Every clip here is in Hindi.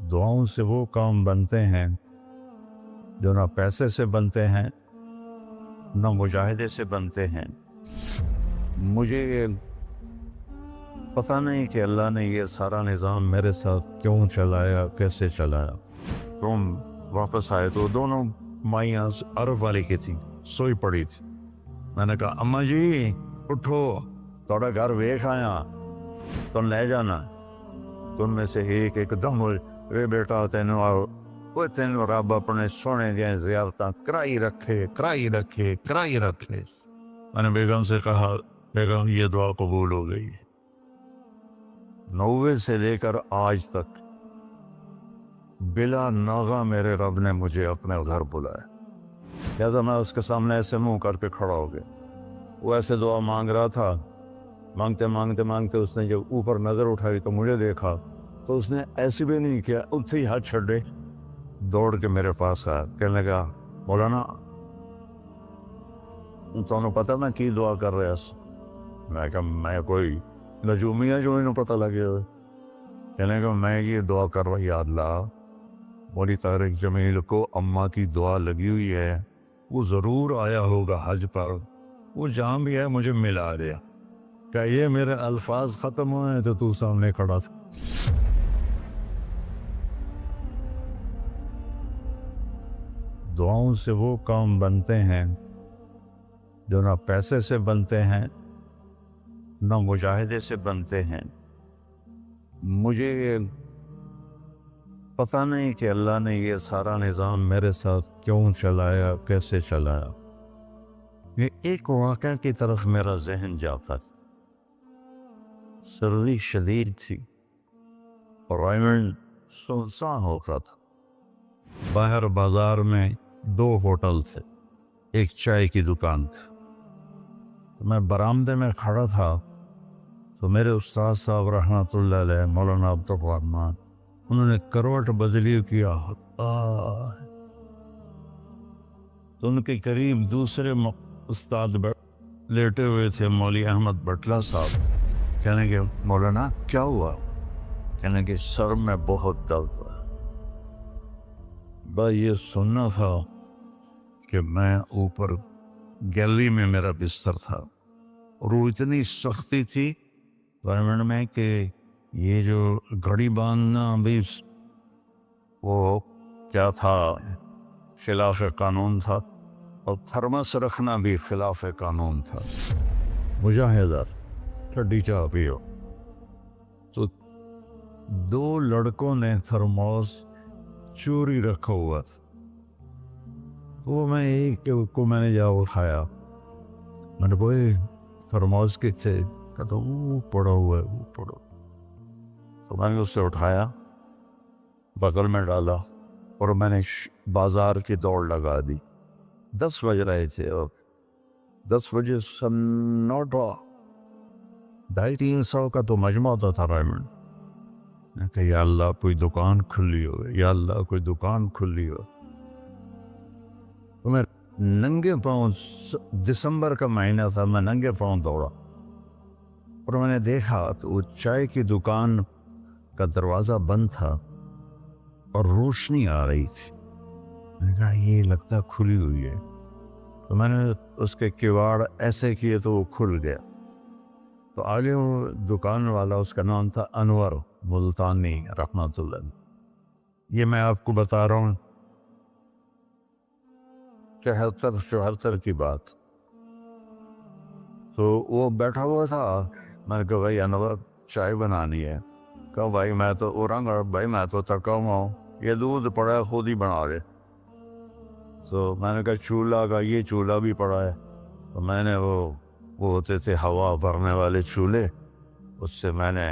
दुआओं से वो काम बनते हैं जो ना पैसे से बनते हैं ना मुजाहिदे से बनते हैं। मुझे पता नहीं कि अल्लाह ने ये सारा निज़ाम मेरे साथ क्यों चलाया, कैसे चलाया। तुम वापस आए तो दोनों माइयाँ अरब वाली की थी, सोई पड़ी थी। मैंने कहा अम्मा जी उठो, थोड़ा घर वेख आया, तुम ले जाना। तुम में से एक एकदम वे बेटा तेन वो तेन रब अपने सोने दिया ज़ियारतां कराई रखे। मैंने बेगम से कहा बेगम ये दुआ कबूल हो गई। 90 से लेकर आज तक बिला नागा मेरे रब ने मुझे अपने घर बुलाया। लिहाजा मैं उसके सामने ऐसे मुंह करके खड़ा हो गया। वो ऐसे दुआ मांग रहा था, मांगते उसने जब ऊपर नज़र उठाई तो मुझे देखा, तो उसने ऐसे भी नहीं किया, उठे ही हाथ छड़े दौड़ के मेरे पास आया। कहने लगा मौलाना तुम पता मैं की दुआ कर रहा। मैं कहा मैं कोई नजूमिया जो इन्हें पता लगे हुए। कहने लगा मैं ये दुआ कर रहा, या अल्लाह मौली तारिक जमील को अम्मा की दुआ लगी हुई है, वो ज़रूर आया होगा हज पर, वो जहाँ भी है मुझे मिला दिया। क्या ये मेरे अल्फाज ख़त्म हुए तो तू सामने खड़ा था। दुआओं से वो काम बनते हैं जो ना पैसे से बनते हैं ना मुजाहिदे से बनते हैं। मुझे पता नहीं कि अल्लाह ने ये सारा निज़ाम मेरे साथ क्यों चलाया, कैसे चलाया। ये एक वाक़या की तरफ मेरा जहन जाता था। सर्दी शदीद थी और आइलैंड सुनसान हो रहा था। बाहर बाजार में 2 होटल थे, एक चाय की दुकान थी। तो मैं बरामदे में खड़ा था तो मेरे उस्ताद साहब रहमतुल्लाह अलैह मौलाना अब्दुल रहमान, उन्होंने करवट बदली किया। तो उनके करीब दूसरे उस्ताद लेटे हुए थे, मौली अहमद बटला साहब। कहने के मौलाना क्या हुआ? कहने के सर में बहुत दर्द है। बस ये सुनना था कि मैं ऊपर गैलरी में मेरा बिस्तर था और वो इतनी सख्ती थी गवर्नमेंट में कि ये जो घड़ी बांधना भी वो क्या था, खिलाफ कानून था, और थर्मस रखना भी खिलाफ कानून था। मुजाहिदा ठंडी चाह पियो। तो 2 लड़कों ने थर्मोस चोरी रखा हुआ था, तो मैं एक को मैंने जा उठाया। मैंने बोले थर्मोस किससे? कहता वो पड़ा हुआ है, वो पड़ा। तो मैंने उससे उठाया, बगल में डाला और मैंने बाजार की दौड़ लगा दी। 10 बज रहे थे और 10 बजे सन्नाटा 250-300 का तो मजमा होता था रायमंड। कि या अल्लाह कोई दुकान खुली हो, या अल्लाह कोई दुकान खुली हो। तो मैं नंगे पाँव, दिसंबर का महीना था, मैं नंगे पाँव दौड़ा और मैंने देखा तो वो चाय की दुकान का दरवाज़ा बंद था और रोशनी आ रही थी। मैंने कहा ये लगता खुली हुई है। तो मैंने उसके किवाड़ ऐसे किए तो वो खुल गया। तो आगे वो दुकान वाला, उसका नाम था अनवर मुल्तानी रहमतुल्लाह। ये मैं आपको बता रहा हूँ 73-74 की बात। तो वो बैठा हुआ था। मैंने कहा भाई अनवर चाय बनानी है। कहा भाई मैं तो औरंग भाई मैं तो थका हुआ हूँ, ये दूध पड़ा है खुद ही बना दे। तो मैंने कहा चूल्हा का, ये चूल्हा भी पड़ा है। तो मैंने वो होते थे हवा भरने वाले चूल्हे, उससे मैंने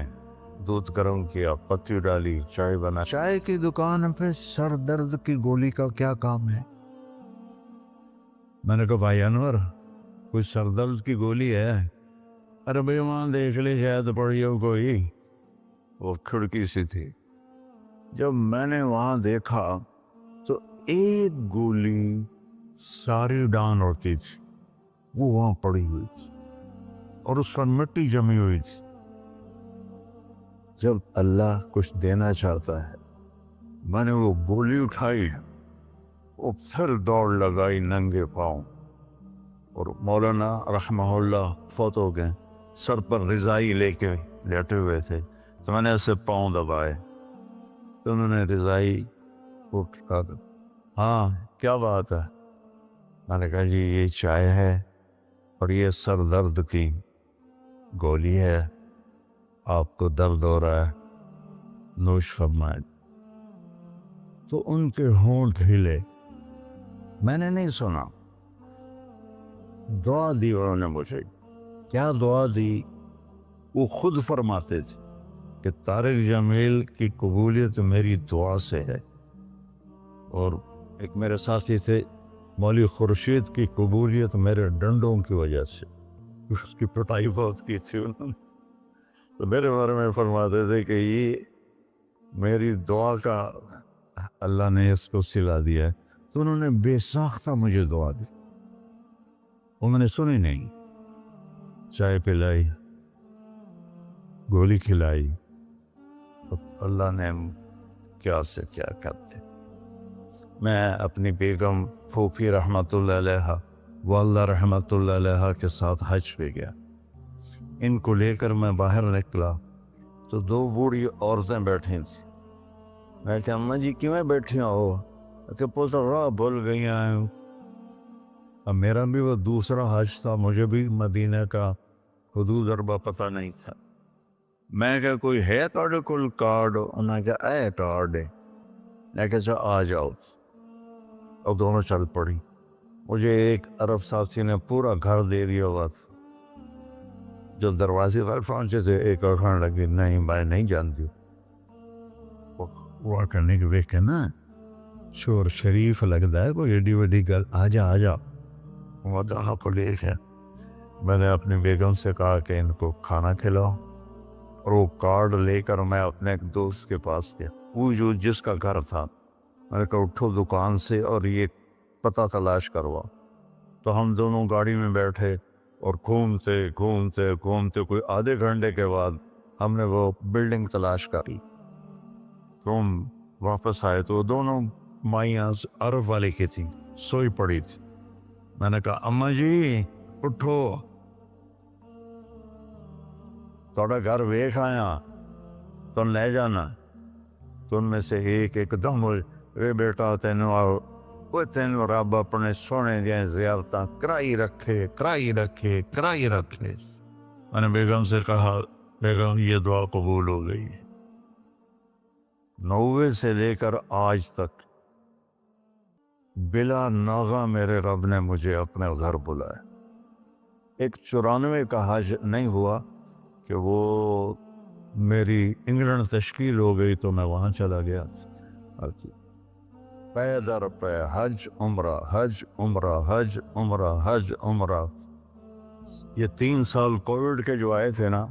दूध गर्म किया, पत्ती डाली, चाय बना। चाय की दुकान पे सर दर्द की गोली का क्या काम है? मैंने कहा भाई अनवर कोई सर दर्द की गोली है? अरे भाई वहाँ देख ले शायद पड़ी हो कोई। वो खिड़की सी थी। जब मैंने वहाँ देखा तो एक गोली सारी डान होती थी वो वहाँ पड़ी हुई थी और उस पर मिट्टी जमी हुई थी। जब अल्लाह कुछ देना चाहता है मैंने वो गोली उठाई, वो फिर दौड़ लगाई नंगे पाँव, और मौलाना रहमहुल्लाह फौत हो गए, सर पर रिजाई लेके लेटे हुए थे। तो मैंने ऐसे पाँव दबाए, तो उन्होंने रिजाई उठा कर, हाँ क्या बात है? मैंने कहा जी ये चाय है और ये सर दर्द की गोली है, आपको दर्द हो रहा है, नोश फरमाए। तो उनके होंठ हिले, मैंने नहीं सुना, दुआ दी उन्होंने मुझे। क्या दुआ दी? वो खुद फरमाते थे कि तारिक जमील की कबूलियत मेरी दुआ से है, और एक मेरे साथी थे मौलवी खुर्शीद की कबूलियत मेरे डंडों की वजह से, उसकी पिटाई बहुत की थी उन्होंने। तो मेरे बारे में फरमाते थे कि ये मेरी दुआ का अल्लाह ने इसको सिला दिया है। तो उन्होंने बेसाख्ता मुझे दुआ दी, उन्होंने सुनी नहीं, चाय पिलाई, गोली खिलाई, तो अल्लाह ने क्या से क्या करते। मैं अपनी बेगम फूफी रहमतुल्लाह अलैहा, वाल्दा रहमतुल्लाह अलैहा के साथ हज पे गया। इनको लेकर मैं बाहर निकला तो दो बूढ़ी औरतें बैठी थी। मैं क्या अम्मा जी क्यों बैठी हो? कि पोता राह भूल गई हैं। अब मेरा भी वो दूसरा हज था, मुझे भी मदीना का हुदूद अरबा पता नहीं था। मैं क्या कोई है ਤੁਹਾਡੇ ਕੋਲ कार्ड? उन्होंने कहा है कार्ड है। मैं क्या आ जाओ, और दोनों चल पड़ी। मुझे एक अरब साथी ने पूरा घर दे दिया। बस जो दरवाजे पर पहुंचे थे एक और खाने लगी, नहीं मैं नहीं जानती। हुआ करने के देख के ना शोर शरीफ लगता है, कोई एडी वडी गल, आ जा वहाँ को लेके मैंने अपनी बेगम से कहा कि इनको खाना खिलाओ, और वो कार्ड लेकर मैं अपने एक दोस्त के पास गया, वो जो जिसका घर था। मैंने कहा उठो दुकान से और ये पता तलाश करवाओ। तो हम दोनों गाड़ी में बैठे और घूमते घूमते घूमते कोई आधे घंटे के बाद हमने वो बिल्डिंग तलाश कर ली। तो हम वापस आए तो दोनों माइयाँ अरब वाले की थी, सोई पड़ी थी। मैंने कहा अम्मा जी उठो, थोड़ा घर वेख आया, तुम ले जाना। तो उनमें से एक एकदम वे बेटा तेनों आओ, वो तेनों रब अपने सोने दियां ज़ियारतां कराई रखे कराई रखे कराई रखे। मैंने बेगम से कहा बेगम ये दुआ कबूल हो गई। 90 से लेकर आज तक बिला नागा मेरे रब ने मुझे अपने घर बुलाया। एक 94 का हज नहीं हुआ कि वो मेरी इंग्लैंड तश्कील हो गई तो मैं वहाँ चला गया। पै दर पै हज उम्रा हज उम्रा हज उम्रा हज उम्रा। ये 3 साल कोविड के जो आए थे ना,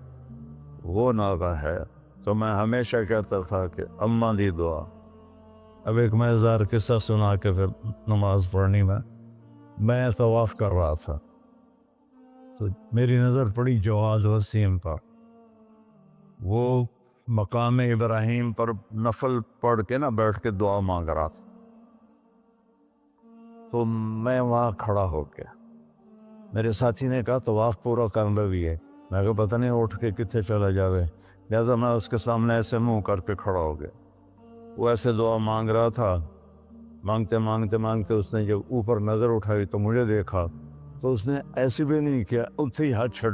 वो नागा है। तो मैं हमेशा कहता था कि अम्मा दी दुआ। अब एक मज़ेदार किस्सा सुना के फिर नमाज पढ़नी में, मैं तवाफ़ कर रहा था तो मेरी नज़र पड़ी जवाद वसीम पर। वो मकाम इब्राहिम पर नफल पढ़ के ना बैठ के दुआ मांग रहा था। तो मैं वहाँ खड़ा हो गया। मेरे साथी ने कहा तवाफ़ पूरा करना भी है। मैं कहा पता नहीं उठ के कितने चला जावे, लिहाजा मैं उसके सामने ऐसे मुंह करके खड़ा हो गया। वो ऐसे दुआ मांग रहा था, मांगते मांगते मांगते उसने जब ऊपर नज़र उठाई तो मुझे देखा, तो उसने ऐसे भी नहीं किया, उठे ही हाथ छड़